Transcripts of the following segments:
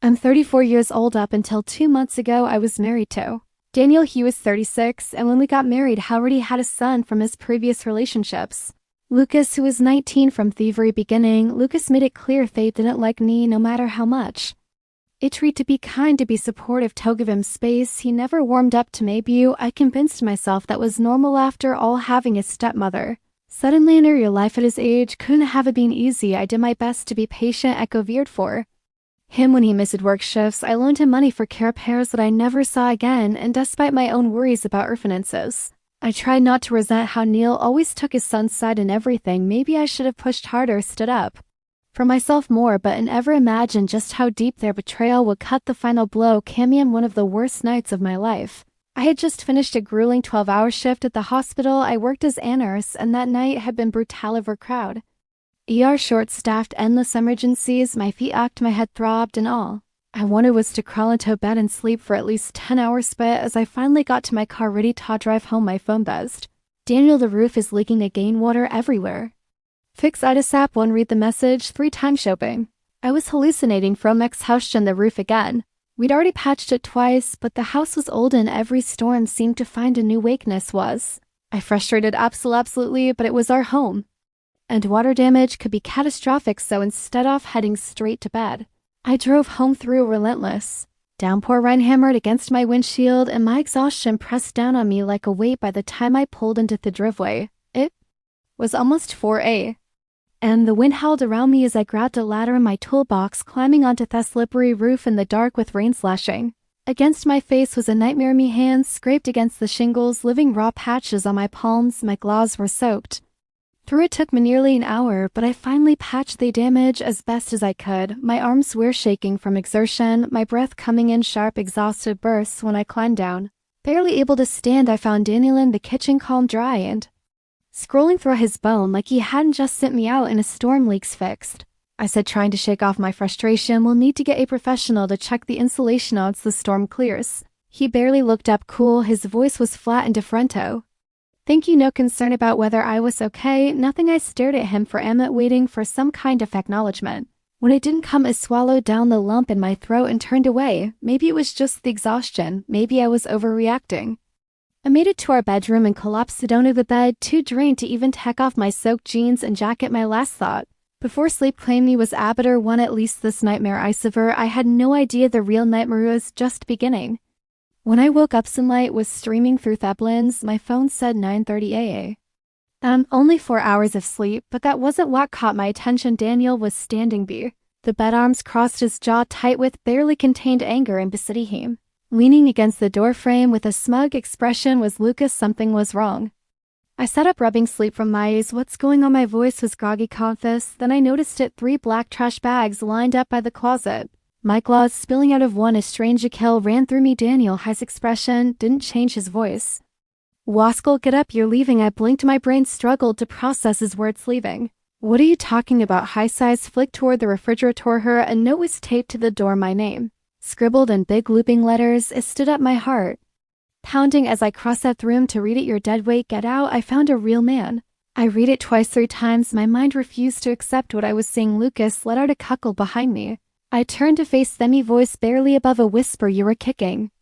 I'm 34 years old. Up until 2 months ago, I was married to Daniel. He was 36, and when we got married, he already had a son from his previous relationships. Lucas, who was 19 from the very beginning. Lucas made it clear they didn't like me no matter how much. I tried to be kind, to be supportive, to give him space. He never warmed up to maybe. I convinced myself that was normal after all, having a stepmother. Suddenly enter your life at his age couldn't have been easy. I did my best to be patient, echo veered for him when he missed work shifts. I loaned him money for care pairs that I never saw again, and despite my own worries about our finances, I tried not to resent how Neil always took his son's side in everything. Maybe I should have pushed harder, stood up for myself more, but I never imagined just how deep their betrayal would cut. The final blow came in one of the worst nights of my life. I had just finished a grueling 12-hour shift at the hospital. I worked as a nurse, and that night had been brutal. Overcrowded ER, short-staffed, endless emergencies. My feet ached, my head throbbed, and all I wanted was to crawl into bed and sleep for at least 10 hours. But as I finally got to my car ready to drive home, my phone buzzed. Daniel, the roof is leaking again, water everywhere. Fix IDASAP 1, read the message 3 times shopping. I was hallucinating from ex-house on the roof again. We'd already patched it twice, but the house was old and every storm seemed to find a new weakness. Was I frustrated? Absolutely, but it was our home, and water damage could be catastrophic, so instead of heading straight to bed, I drove home through a relentless downpour. Rain hammered against my windshield, and my exhaustion pressed down on me like a weight. By the time I pulled into the driveway, it was almost 4 a.m. and the wind howled around me as I grabbed a ladder in my toolbox, climbing onto the slippery roof in the dark with rain slashing against my face was a nightmare. My hands scraped against the shingles, leaving raw patches on my palms. My gloves were soaked through. It took me nearly an hour, but I finally patched the damage as best as I could. My arms were shaking from exertion, my breath coming in sharp, exhausted bursts. When I climbed down, barely able to stand, I found Daniel in the kitchen, calm, dry, and scrolling through his phone like he hadn't just sent me out in a storm. Leaks fixed, I said, trying to shake off my frustration. We'll need to get a professional to check the insulation once the storm clears. He barely looked up, cool. His voice was flat and differento. Thank you. No concern about whether I was okay. Nothing. I stared at him for a minute, waiting for some kind of acknowledgement. When it didn't come, I swallowed down the lump in my throat and turned away. Maybe it was just the exhaustion. Maybe I was overreacting. I made it to our bedroom and collapsed onto the bed, too drained to even take off my soaked jeans and jacket. My last thought before sleep claimed me was Abaddon 1. At least this nightmare I suffer. I had no idea the real nightmare was just beginning. When I woke up, sunlight was streaming through the blinds. My phone said 9:30 a.m. Only 4 hours of sleep, but that wasn't what caught my attention. Daniel was standing by the bed, arms crossed, his jaw tight with barely contained anger, and beside him, leaning against the doorframe with a smug expression, was Lucas. Something was wrong. I sat up, rubbing sleep from my eyes. What's going on? My voice was groggy, confess. Then I noticed it. 3 black trash bags lined up by the closet. My gloves spilling out of one. A strange chill ran through me. Daniel, his expression didn't change, his voice. Waskell, get up, you're leaving. I blinked. My brain struggled to process his words. Leaving? What are you talking about? High size flicked toward the refrigerator. A note was taped to the door, my name scribbled in big looping letters. It stood up, my heart pounding as I crossed that room to read it. Your dead weight, get out. I found a real man. I read it twice, 3 times. My mind refused to accept what I was seeing. Lucas let out a cackle behind me. I turned to face them, voice barely above a whisper. You were kicking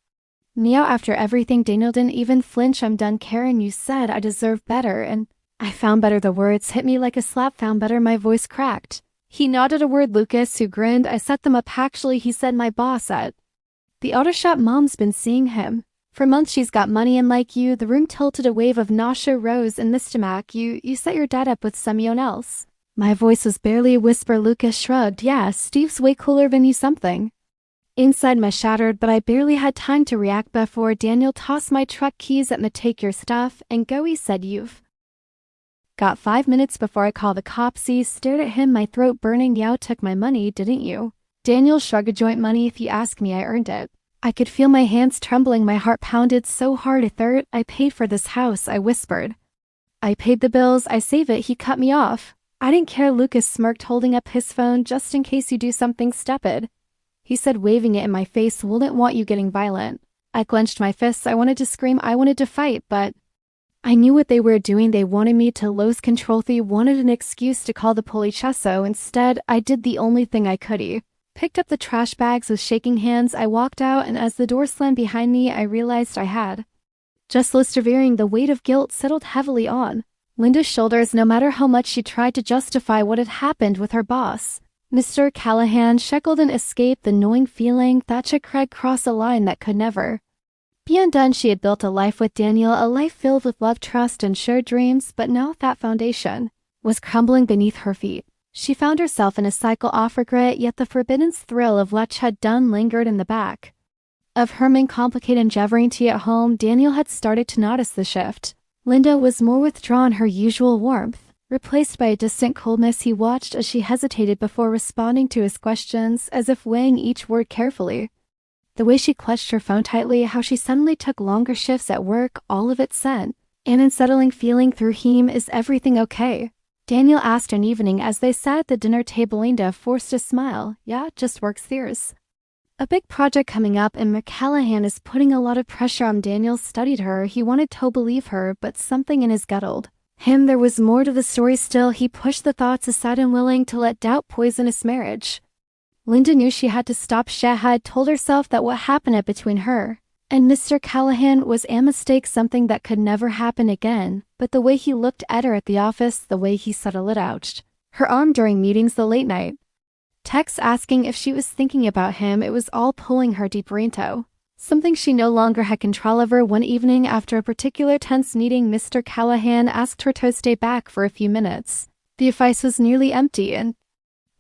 me out after everything. Daniel didn't even flinch. I'm done caring. You said I deserve better, and I found better. The words hit me like a slap. Found better. My voice cracked. He nodded a word. Lucas, who grinned. I set them up. Actually, he said, my boss at the auto shop. Mom's been seeing him for months. She's got money, and like you. The room tilted. A wave of nausea rose in the stomach. You set your dad up with someone else. My voice was barely a whisper. Lucas shrugged. Yeah, Steve's way cooler than you. Something inside my shattered, but I barely had time to react before Daniel tossed my truck keys at me. Take your stuff and go, he said. You've got 5 minutes before I call the cops. He stared at him, my throat burning. Yeah, took my money, didn't you? Daniel shrugged. Joint money. If you ask me, I earned it. I could feel my hands trembling. My heart pounded so hard. A third. I paid for this house, I whispered. I paid the bills. I save it. He cut me off. I didn't care. Lucas smirked, holding up his phone. Just in case you do something stupid, he said, waving it in my face. Wouldn't want you getting violent. I clenched my fists. I wanted to scream. I wanted to fight, but I knew what they were doing. They wanted me to lose control. They wanted an excuse to call the police. So instead, I did the only thing I could. picked up the trash bags with shaking hands. I walked out, and as the door slammed behind me, I realized I had just persevering. The weight of guilt settled heavily on Linda's shoulders, no matter how much she tried to justify what had happened with her boss, Mr. Callahan. She couldn't escape the gnawing feeling that she had crossed a line that could never be undone. She had built a life with Daniel, a life filled with love, trust, and shared dreams, but now that foundation was crumbling beneath her feet. She found herself in a cycle of regret, yet the forbidden thrill of what she had done lingered in the back of her mind. Complicated endeavoring tea at home, Daniel had started to notice the shift. Linda was more withdrawn, her usual warmth replaced by a distant coldness. He watched as she hesitated before responding to his questions, as if weighing each word carefully. The way she clutched her phone tightly, how she suddenly took longer shifts at work, all of it sent an unsettling feeling through him. Is everything okay? Daniel asked an evening as they sat at the dinner table. Linda forced a smile. Yeah, just works. There's a big project coming up, and McCallahan is putting a lot of pressure on. Daniel studied her. He wanted to believe her, but something in his gut told him there was more to the story still. He pushed the thoughts aside, unwilling to let doubt poison his marriage. Linda knew she had to stop. She had told herself that what happened between her and Mr. Callahan was a mistake, something that could never happen again. But the way he looked at her at the office, the way he settled it out, her arm during meetings, the late night texts asking if she was thinking about him, it was all pulling her deeper into something she no longer had control over. One evening, after a particular tense meeting, Mr. Callahan asked her to stay back for a few minutes. The office was nearly empty, and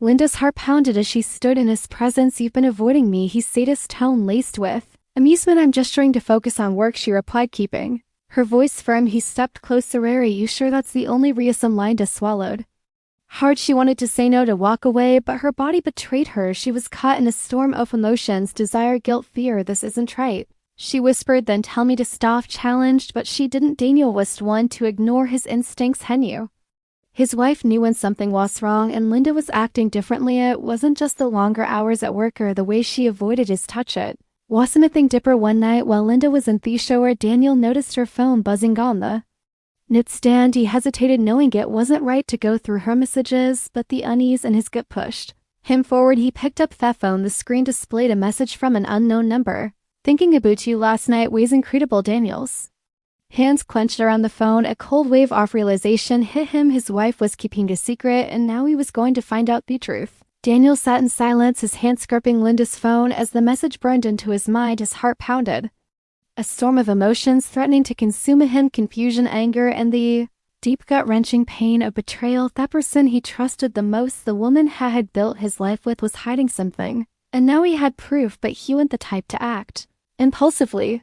Linda's heart pounded as she stood in his presence. You've been avoiding me, he said, his tone laced with amusement. I'm just trying to focus on work, she replied, keeping her voice firm. He stepped closer. Are you sure that's the only reason? Linda swallowed hard. She wanted to say no, to walk away, but her body betrayed her. She was caught in a storm of emotions, desire, guilt, fear. This isn't right, she whispered. Then tell me to stop, challenged, but she didn't. Daniel was one to ignore his instincts. He knew his wife knew when something was wrong, and Linda was acting differently. It wasn't just the longer hours at work or the way she avoided his touch. It wasn't a thing deeper. One night, while Linda was in the shower, Daniel noticed her phone buzzing on the nightstand. He hesitated, knowing it wasn't right to go through her messages, but the unease in his gut pushed him forward. He picked up the phone. The screen displayed a message from an unknown number. Thinking about you last night was incredible. Daniel's hands clenched around the phone. A cold wave of realization hit him. His wife was keeping a secret, and now he was going to find out the truth. Daniel sat in silence, his hands gripping Linda's phone. As the message burned into his mind, his heart pounded. A storm of emotions threatening to consume him, confusion, anger, and the deep gut-wrenching pain of betrayal. That person he trusted the most, the woman he had built his life with, was hiding something. And now he had proof, but he wasn't the type to act impulsively.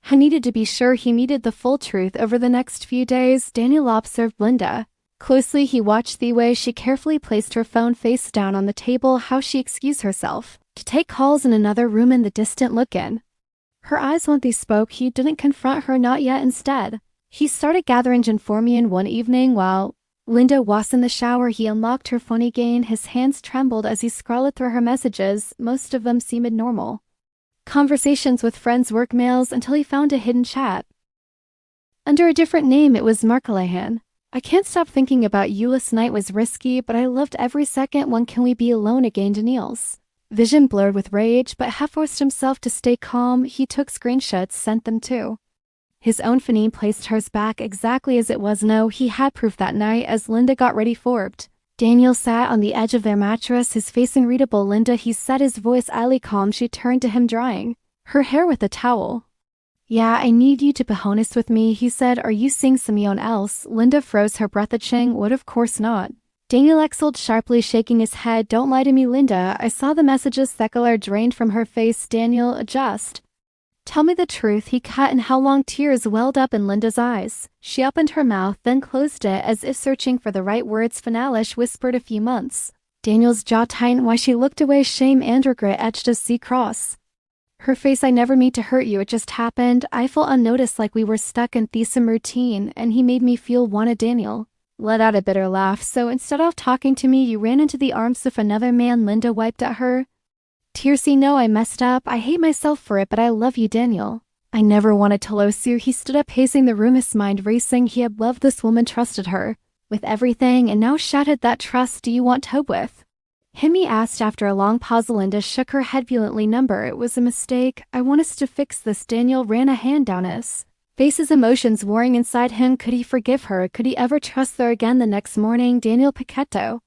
He needed to be sure. He needed the full truth. Over the next few days, Daniel observed Linda closely. He watched the way she carefully placed her phone face down on the table, how she excused herself to take calls in another room, and the distant look in her eyes when they spoke. He didn't confront her, not yet. Instead, he started gathering information. One evening, while Linda was in the shower, he unlocked her phone again. His hands trembled as he scrolled through her messages. Most of them seemed normal conversations with friends, work mails, until he found a hidden chat under a different name. It was Callahan. I can't stop thinking about you. Last night was risky, but I loved every second. When can we be alone again? Daniel's vision blurred with rage, but he forced himself to stay calm. He took screenshots, sent them to his own phone, placed hers back exactly as it was. No, he had proof. That night, as Linda got ready for it, Daniel sat on the edge of their mattress, his face unreadable. Linda, he said, his voice oddly calm. She turned to him, drying her hair with a towel. Yeah, I need you to be honest with me, he said. Are you seeing someone else? Linda froze, her breath itching. What? Of course not. Daniel exhaled sharply, shaking his head. Don't lie to me, Linda. I saw the messages. The color drained from her face. Daniel, just tell me the truth. He cut, and how long? Tears welled up in Linda's eyes. She opened her mouth, then closed it, as if searching for the right words. Finalish whispered, a few months. Daniel's jaw tightened. Why? She looked away, shame and regret etched a C-cross her face. I never meant to hurt you. It just happened. I felt unnoticed, like we were stuck in some routine, and he made me feel wanted. Daniel let out a bitter laugh. So instead of talking to me, you ran into the arms of another man? Linda wiped at her tears. No, I messed up. I hate myself for it, but I love you, Daniel. I never wanted to lose you. He stood up, pacing the room, his mind racing. He had loved this woman, trusted her with everything, and now shattered that trust. Do you want to hope with Himmy asked after a long pause. Linda shook her head violently. Number, it was a mistake. I want us to fix this. Daniel ran a hand down his face, his emotions warring inside him. Could he forgive her? Could he ever trust her again? The next morning, Daniel Paquetto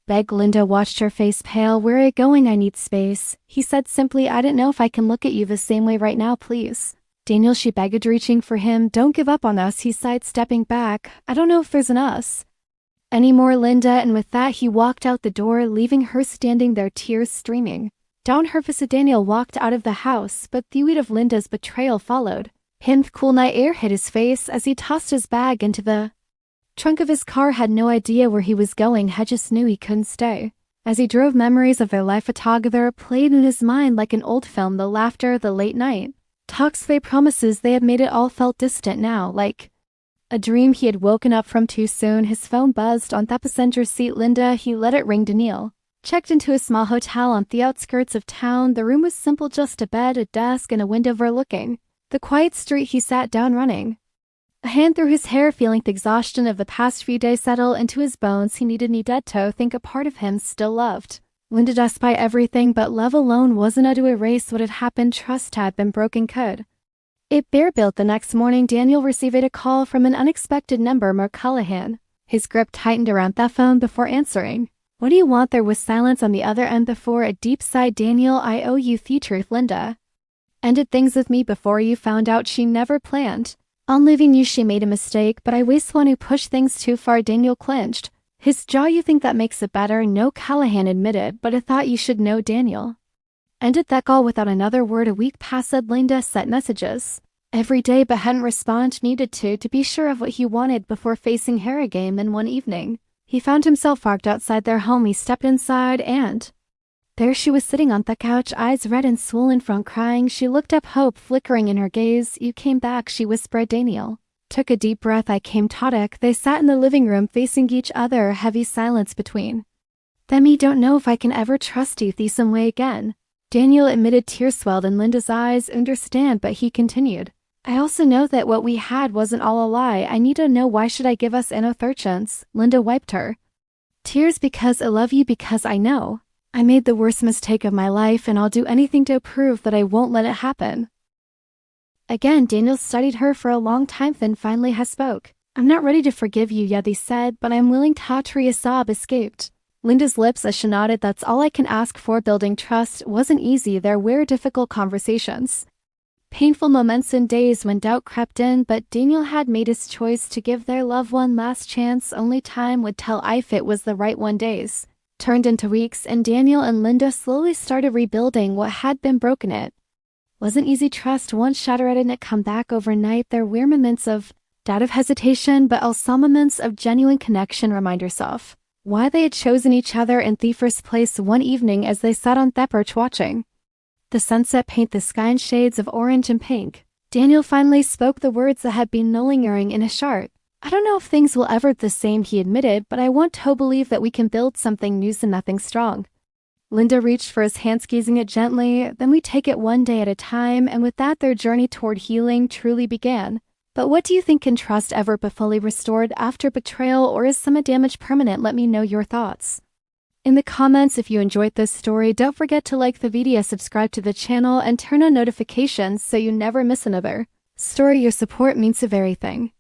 begged. Linda watched her face pale. Where are you going? I need space. He said simply, I don't know if I can look at you the same way right now, please. Daniel, she begged, reaching for him. Don't give up on us, he sighed, stepping back. I don't know if there's an us anymore, Linda, and with that he walked out the door, leaving her standing there, tears streaming down her face. Daniel walked out of the house, but the weight of Linda's betrayal followed him. Cool night air hit his face as he tossed his bag into the trunk of his car. Had no idea where he was going, had just knew he couldn't stay. As he drove, memories of their life together played in his mind like an old film. The laughter, the late night talks, the promises, they had made it all felt distant now, like a dream he had woken up from too soon. His phone buzzed on the passenger seat. Linda, he let it ring. Daniel checked into a small hotel on the outskirts of town. The room was simple, just a bed, a desk, and a window overlooking the quiet street. He sat down, running a hand through his hair, feeling the exhaustion of the past few days settle into his bones. He needed to think a part of him still loved Linda despite everything, but love alone wasn't enough to erase what had happened. Trust had been broken. Could it bear built? The next morning, Daniel received a call from an unexpected number. Mark Callahan. His grip tightened around the phone before answering. What do you want? There was silence on the other end before a deep sigh. Daniel, I owe you the truth. Linda ended things with me before you found out. She never planned on leaving you. She made a mistake, but I was the one who pushed things too far. Daniel clenched his jaw. You think that makes it better? No, Callahan admitted, but I thought you should know. Daniel ended that call without another word. A week passed. Linda sent messages every day but hadn't responded. Needed to be sure of what he wanted before facing her again. Then one evening, he found himself parked outside their home. He stepped inside, and there she was, sitting on the couch, eyes red and swollen from crying. She looked up, hope flickering in her gaze. You came back, she whispered. Daniel took a deep breath. I came, Todek. They sat in the living room facing each other, heavy silence between them. I don't know if I can ever trust you the same way again, Daniel admitted. Tears swelled in Linda's eyes. Understand, but he continued. I also know that what we had wasn't all a lie. I need to know, why should I give us an third chance? Linda wiped her tears. Because I love you, because I know I made the worst mistake of my life, and I'll do anything to prove that I won't let it happen again. Daniel studied her for a long time, then finally spoke. I'm not ready to forgive you yet, he said, but I'm willing to. A sob escaped Linda's lips as she nodded. That's all I can ask for. Building trust wasn't easy. There were difficult conversations, painful moments, and days when doubt crept in, but Daniel had made his choice to give their love one last chance. Only time would tell if it was the right one. Days turned into weeks, and Daniel and Linda slowly started rebuilding what had been broken. It wasn't easy. Trust once shattered and it come back overnight. There were moments of doubt, of hesitation, but also moments of genuine connection. Remind yourself why they had chosen each other in the first place. One evening, as they sat on the porch watching the sunset paint the sky in shades of orange and pink, Daniel finally spoke the words that had been lingering in his heart. I don't know if things will ever be the same, he admitted, but I want to believe that we can build something new and nothing strong. Linda reached for his hand, squeezing it gently. Then we take it one day at a time, and with that their journey toward healing truly began. But what do you think? Can trust ever be fully restored after betrayal, or is some damage permanent? Let me know your thoughts in the comments. If you enjoyed this story, don't forget to like the video, subscribe to the channel, and turn on notifications so you never miss another story. Your support means everything.